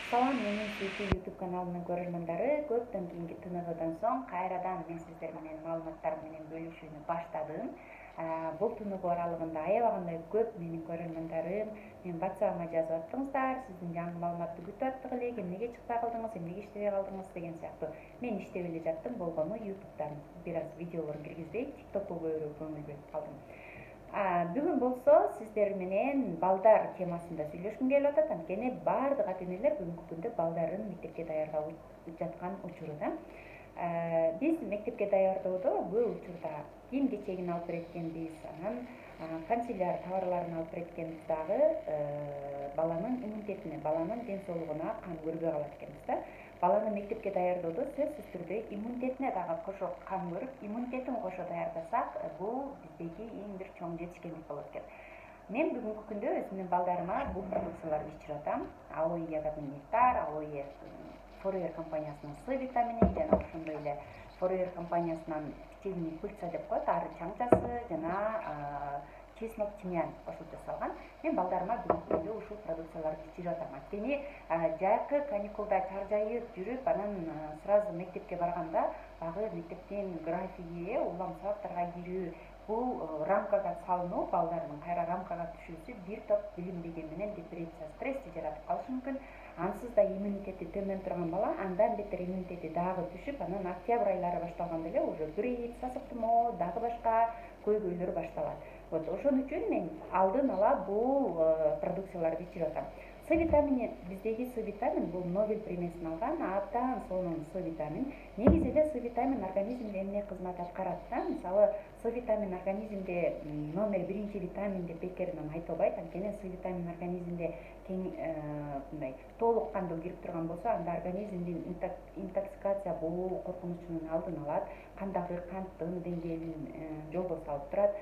Салам, менин сүйүктүү YouTube каналымдын көрөрмөндөрү, көптөн кийинки тыныгуудан соң кайрадан мен сиздер менен маалыматтар менен бөлүшүүнү баштадым. Бул тыныгуу аралыгында аябагандай көп менин көрөрмөндөрүм мен WhatsApp-ыма жазып аттыңыздар, сиздин жаңы маалыматты күтүп аттык элек, эмнеге чыкпай калдыңыз, эмнеге иштебей калдыңыз деген сыяктуу. Мен иштеп эле жаттым, болгону YouTube'дан бир аз видеолор киргизбей, TikTokко көбүрөөк көңүл бөлүп калдым. Бүгүн болсо сиздер менен балдар темасында сүйлөшкүм келип атат. Анткени баардык ата-энелер бүгүнкү күндө балдарын мектепке даярдап жаткан учурда. Биз мектепке даярдоодо көп учурда кийим-кечегин алып береткенбиз, анан канцеляр товарларын алып береткенбиз дагы баланын иммунитетине, баланын ден соолугуна кам көрбөй калат экенбиз да. Баланы мектепке даярдоодо сөзсүз түрдө иммунитетине дагы кошо кам көрүп, иммунитетин кошо даярдасак, бул биздеги эң бир чоң жетишкендик болот экен. Мен бүгүнкү күндө өзүмдүн балдарыма бул продукцияларды ичирип атам. Алоэ ягодный нектар, Алоэ Forever компаниясынын С витамини жана ошондой эле Forever компаниясынан пчелиный пыльца деп коет, ары чаңчасы жана чеснок тимьян кошулуп жасалган. Мен балдарыма бүгүнкү күндө ушул продукцияларды ичирип атам. Анткени жайкы каникулда чаржайып жүрүп, анан сразу мектепке барганда багы мектептин графиги, улам сабактарга кирүү, бул рамкага салынуу, балдардын кайра рамкага түшүүсү бир топ билинбеген менен депрессия, стрессти жаратып калышы мүмкүн. Ансыз да иммунитети төмөн турган бала андан бетер иммунитети дагы түшүп, анан октябрь айлары башталганда эле уже грипп, сасык тумоо, дагы башка көйгөйлөр башталат. Ошон үчүн мен алдын ала бул продукцияларды ичирип атам. С витамини, биздеги С витамин бул Нобель премиясын алган, абдан сонун С витамин. Негизи эле С витамин организмде эмне кызмат аткарат да? Мисалы, С витамин организмде номер 1 витамин деп бекеринен айтылбайт. Анткени С витамин организмде мындай толук кандуу кирип турган болсо, анда организмдин интоксикация болуу коркунучунун алдын алат, кандагы канттын деңгээлин жолго салып турат.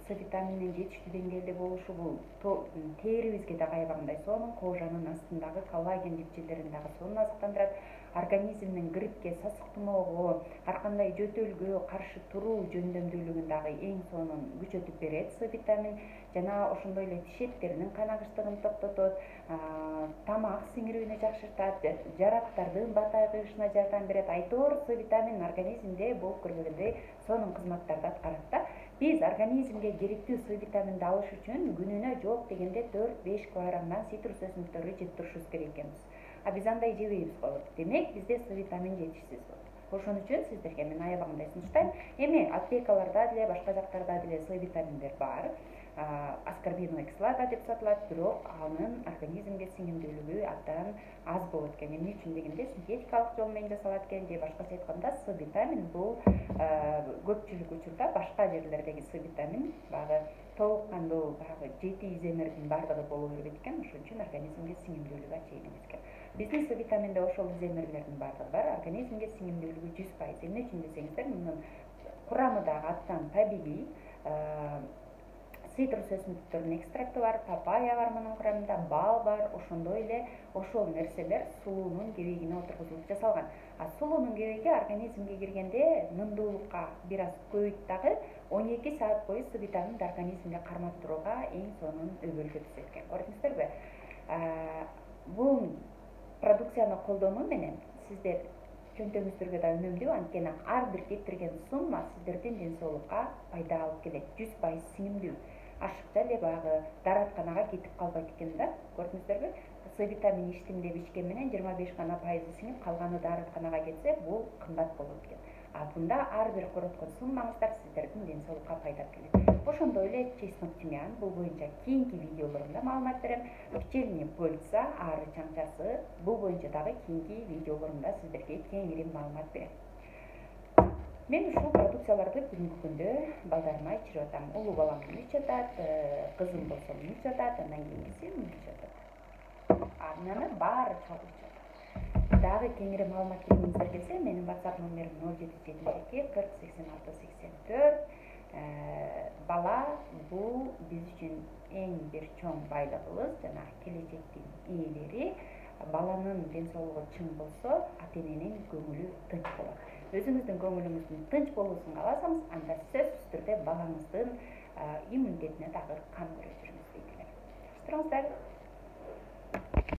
С витамининин жетиштүү деңгээлде болушу бул терибизге дагы аябагандай сонун, кожанын астындагы коллаген жипчелерин дагы сонун азыктандырат. Организмдин гриппке, сасык тумоого, ар кандай жөтөлгө каршы туруу жөндөмдүүлүгүн дагы эң сонун күчөтүп берет С витамин. Жана ошондой эле тиш эттеринин канагыштыгын токтотот, тамак сиңирүүнү жакшыртат, жараттардын батайгышына жардам берет. Айтор С витамин организмде болуп көрбөгөндөй сонун кызматтарды аткарат да. Биз организмге керектүү С витаминди алыш үчүн күнүнө жок дегенде 4-5 килограммдан цитрус өсүмдүктөрү жеп турушубуз керек экенбиз. Биз андай жебейбиз го. Демек, бизде С витамин жетишсиз болот. Ошон үчүн сиздерге мен аябагандай сунуштайм. Эми аптекаларда деле, башка жактарда деле С витаминдер бар. Аскорбиновая кислота деп сатылат, бирок анын организмге сиңимдүүлүгү абдан аз болот экен. Эмне үчүн дегенде синтетикалык жол менен жасалат экен, же башкача айтканда С витамин бул көпчүлүк учурда башка жерлердеги С витамин багы толук кандуу багы 7 иземердин бардыгы боло бербейт экен. Ошон үчүн организмге сиңимдүүлүгү ачык эмес экен. Биздин С витаминде ошол иземерлердин бардыгы бар, организмге сиңимдүүлүгү 100%. Эмне үчүн десеңиздер, мунун курамы дагы абдан табигый. Цитрус өсүмдүктөрүнүн экстракты бар, папайя бар мунун курамында, бал бар, ошондой эле ошол нерселер сулуунун кебегине отургузулуп жасалган. Сулуунун кебеги организмге киргенде нымдуулукка бир аз көбөйт дагы, 12 саат бою С витаминди организмде кармап турууга эң сонун өбөлгө түзөт экен. Көрдүңүздөрбү? Бул продукцияны колдонуу менен сиздер чөнтөгүңүздөргө да үнөмдүү, анткени ар бир кетирген сумма сиздердин ден соолукка пайда алып келет, 100% сиңимдүү. Ашыкча эле багы дааратканага кетип калбайт экен да, көрдүңүздөрбү? С витамин ичтим деп ичкен менен 25 гана пайызы сиңип, калганы дааратканага кетсе, бул кымбат болот экен. Бунда ар бир короткон суммаңыздар сиздердин ден соолукка пайда келет. Ошондой эле чеснок тимьян, бул боюнча кийинки видеолорумда маалымат берем. Пчелиный пыльца, ары чаңчасы, бул боюнча дагы кийинки видеолорумда сиздерге кеңири маалымат берем. Мен ушул продукцияларды бүгүнкү күндө балдарыма ичирип атам. Улуу балам ичип атат, кызым болсо ичип атат, андан кийинкиси ичип атат. Ананы баары чогуу ичип атат. Дагы кеңири маалымат бергиңиздер келсе, менин WhatsApp номерим 0772 40 86 84. Бала бул биз үчүн эң бир чоң байлыгыбыз, жана келечектин ээлери. Баланын ден соолугу чың болсо, ата-эненин көңүлү тынч болот. Өзүңүздүн көңүлүңүздүн тынч болуусун кааласаңыз, анда сөзсүз түрдө балаңыздын иммунитетине дагы кам көрө жүрүңүз дейт элем. Жакшы туруңуздар.